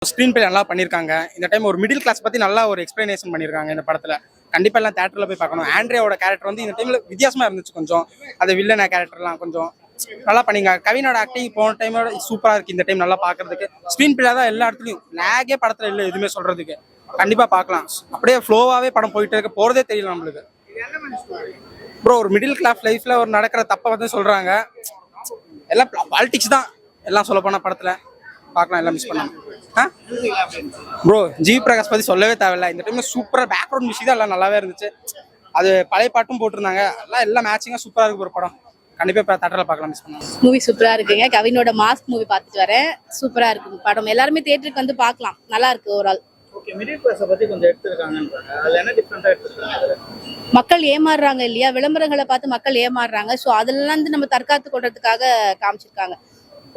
Screen play நல்லா பண்ணியிருக்காங்க. இந்த டைம் ஒரு மிடில் கிளாஸ் பற்றி நல்லா ஒரு எக்ஸ்பிளனேஷன் பண்ணியிருக்காங்க இந்த படத்தில். கண்டிப்பாக எல்லாம் தேட்டரில் போய் பார்க்கணும். ஆண்ட்ரியாவோட கேரக்டர் வந்து இந்த டைமில் வித்தியாசமாக இருந்துச்சு கொஞ்சம். அது வில்லனா கேரக்டர்லாம் கொஞ்சம் நல்லா பண்ணிங்க. கவினோட ஆக்டிங் போன டைமோட சூப்பராக இருக்குது. இந்த டைம் நல்லா பார்க்கறதுக்கு ஸ்க்ரீன் பிளே தான் எல்லா இடத்துலையும் லேகே படத்தில் இல்லை எதுவுமே சொல்கிறதுக்கு. கண்டிப்பாக பார்க்கலாம். அப்படியே ஃப்ளோவாகவே படம் போயிட்டு இருக்க போகிறதே தெரியல நம்மளுக்கு. ப்ரோ ஒரு மிடில் கிளாஸ் லைஃப்பில் ஒரு நடக்கிற தப்பை வந்து சொல்கிறாங்க. எல்லாம் பாலிடிக்ஸ் தான் எல்லாம் சொல்ல போனால் படத்தில் பார்க்கலாம். எல்லாம் மிஸ் பண்ணாமல் ப்ரோ ஜி பிரகாஷ் பற்றி சொல்லவே தேவையில்ல. இந்த டைம் சூப்பராக பேக்ரவுண்ட் மியூசிக் தான் எல்லாம் நல்லாவே இருந்துச்சு. அது பழைய பாட்டும் போட்டிருந்தாங்க. எல்லாம் மேட்சிங்காக சூப்பராக இருக்கு ஒரு படம். கண்டிப்பாக இப்போ தேட்டரில் பார்க்கலாம். மிஸ் பண்ணலாம். மூவி சூப்பராக இருக்குங்க. கவினோட மாஸ்க் மூவி பார்த்துட்டு வரேன். சூப்பராக இருக்கு படம். எல்லாருமே தேட்டருக்கு வந்து பார்க்கலாம். நல்லா இருக்கு ஓவரால். ஓகே, மிடில் கிளாஸை பற்றி கொஞ்சம் எடுத்துருக்காங்கன்றாங்க. அதில் என்ன டிஃப்ரெண்ட்டாக எடுத்துருக்காங்க? மக்கள் ஏமாறுறாங்க இல்லையா, விளம்பரங்களை பார்த்து மக்கள் ஏமாறுறாங்க. ஸோ அதெல்லாம் வந்து நம்ம தற்காத்து கொள்றதுக்காக காமிச்சிருக்காங்க.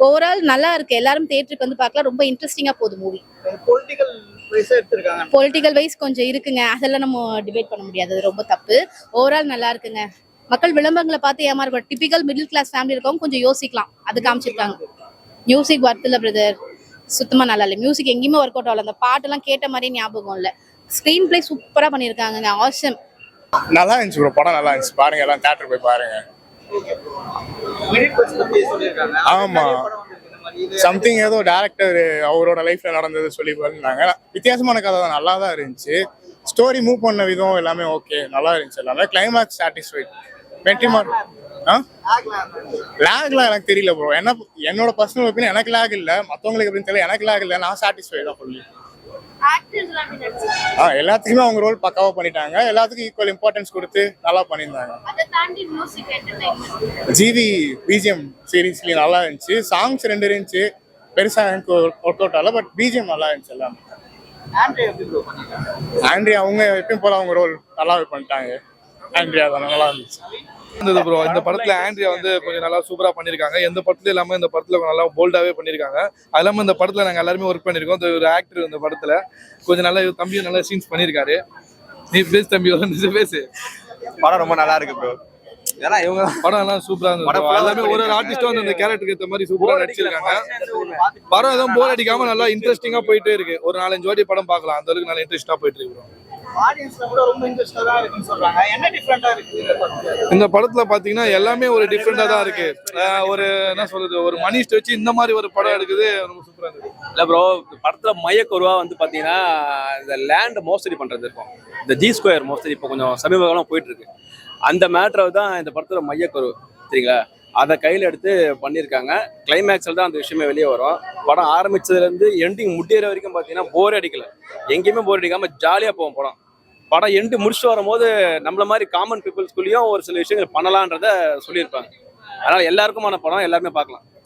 ஓவரால் நல்லா இருக்கு. எல்லாரும் தேட்டருக்கு வந்து பார்க்கலாம். ரொம்ப இன்ட்ரெஸ்டிங்காக போகுது மூவி. பொலிட்டிக்கல் வைஸாக எடுத்துருக்காங்க. பொலிட்டிக்கல் வைஸ் கொஞ்சம் இருக்குங்க. அதெல்லாம் நம்ம டிபேட் பண்ண முடியாது. அது ரொம்ப தப்பு. ஓவரால் நல்லா இருக்குங்க. மக்கள் விளம்பரங்களை பார்த்து ஏமாறக்கூடாது. டிபிக்கல் மிடில் கிளாஸ் ஃபேமிலி இருக்கவங்க கொஞ்சம் யோசிக்கலாம். அது காமிச்சிருக்காங்க. மியூசிக் ஒர்த் இல்லை பிரதர், சுத்தமாக நல்லா இல்லை. மியூசிக் எங்கேயுமே ஒர்க் அவுட் ஆகல. அந்த பாட்டெல்லாம் கேட்ட மாதிரியே ஞாபகம் இல்லை. ஸ்க்ரீன் பிளே சூப்பராக பண்ணியிருக்காங்க. ஆசம். நல்லா இருந்துச்சு ப்ரோ, படம் நல்லா இருந்துச்சு. பாருங்க, எல்லாம் தியேட்டர் போய் பாருங்க. ஆமா, சம்திங் ஏதோ டேரக்டர் அவரோட லைஃப்ல நடந்தது சொல்லி பண்ணிருந்தாங்க. வித்தியாசமான கதை தான், நல்லா தான் இருந்துச்சு. ஸ்டோரி மூவ் பண்ண விதம் எல்லாமே ஓகே, நல்லா இருந்துச்சு. எல்லாமே கிளைமேக்ஸ் சாட்டிஸ்ஃபைட். வெற்றிமாறன் லேக்லாம் எனக்கு தெரியல ப்ரோ. என்னோட பர்சனல் ஒப்பீனியன், எனக்கு லேக் இல்லை. மற்றவங்களுக்கு எப்படின்னு தெரியல, எனக்கு லேக் இல்லை. நான் சாட்டிஸ்ஃபைட் தான் சொல்லி. எல்லாத்துக்குமே அவங்க ரோல் பக்காவா பண்ணிட்டாங்க. எல்லாத்துக்கும் ஈக்குவல் இம்பார்ட்டன்ஸ் கொடுத்து நல்லா பண்ணியிருந்தாங்க. ஜிவி பிஜிஎம் சீரீஸ்லயும் நல்லா இருந்துச்சு. சாங்ஸ் 2 இருந்துச்சு, பெருசா எனக்கு ஒர்க் அவுட் ஆகல. பட் பிஜிஎம் நல்லா இருந்துச்சு. எல்லாமே ஆண்ட்ரியா அவங்க எப்பயும் போல அவங்க ரோல் நல்லாவே பண்ணிட்டாங்க. ஆண்ட்ரியா தான் நல்லா இருந்துச்சு. ப்ரோ இந்த படத்துல ஆண்ட்ரியா வந்து கொஞ்சம் நல்லா சூப்பரா பண்ணிருக்காங்க. எந்த படத்துல இல்லாம இந்த படத்துல நல்லா போல்டாவே பண்ணிருக்காங்க. அது இல்லாம இந்த படத்துல நாங்க எல்லாருமே ஒர்க் பண்ணிருக்கோம். ஒரு ஆக்டர் இந்த படத்துல கொஞ்சம் நல்லா தம்பியும் நல்லா சீன்ஸ் பண்ணிருக்காரு. நீ பேசு தம்பி, பேசு. படம் ரொம்ப நல்லா இருக்கு ப்ரோ. ஏன்னா இவங்க படம் எல்லாம் சூப்பரா இருந்தது. எல்லாமே ஒரு ஆர்டிஸ்டும் வந்து அந்த கேரக்டருக்கு ஏற்ற மாதிரி சூப்பரா நடிச்சிருக்காங்க. படம் எதுவும் போர் அடிக்காம நல்லா இன்ட்ரெஸ்டிங்கா போயிட்டே இருக்கு. ஒரு 4-5 வாட்டி படம் பார்க்கலாம். அந்த அளவுக்கு நல்லா இன்ட்ரெஸ்டா போயிட்டு இருக்கு. இந்த படத்துல பாத்தீங்கன்னா எல்லாமே ஒரு டிஃப்ரெண்டா தான் இருக்கு. ஒரு என்ன சொல்றது, ஒரு மனிஷ்ட வச்சு இந்த மாதிரி ஒரு படம் எடுக்குது. ரொம்ப சூப்பரா இருக்கு. இல்ல ப்ரோ, படத்துல மையக்குருவா வந்து பாத்தீங்கன்னா இந்த லேண்ட் மோஸ்டரி பண்றது இருக்கும். இந்த G2 மோஸ்டரி இப்போ கொஞ்சம் சமீப காலம் போயிட்டு இருக்கு. அந்த மேட்டரை தான் இந்த படத்துல மையக்குரு, சரிங்களா, அதை கையில் எடுத்து பண்ணியிருக்காங்க. கிளைமேக்ஸில் தான் அந்த விஷயமே வெளியே வரும். படம் ஆரம்பிச்சதுலேருந்து எண்டிங் முடிகிற வரைக்கும் பார்த்தீங்கன்னா போர் அடிக்கல. எங்கேயுமே போர் அடிக்காமல் ஜாலியாக போகும் படம். படம் எண்டு முடிச்சுட்டு வரும்போது நம்மள மாதிரி காமன் பீப்புள்ஸ்குள்ளேயும் ஒரு சில விஷயங்கள் பண்ணலான்றத சொல்லியிருப்பாங்க. அதனால் எல்லாருக்குமான படம், எல்லாருமே பார்க்கலாம்.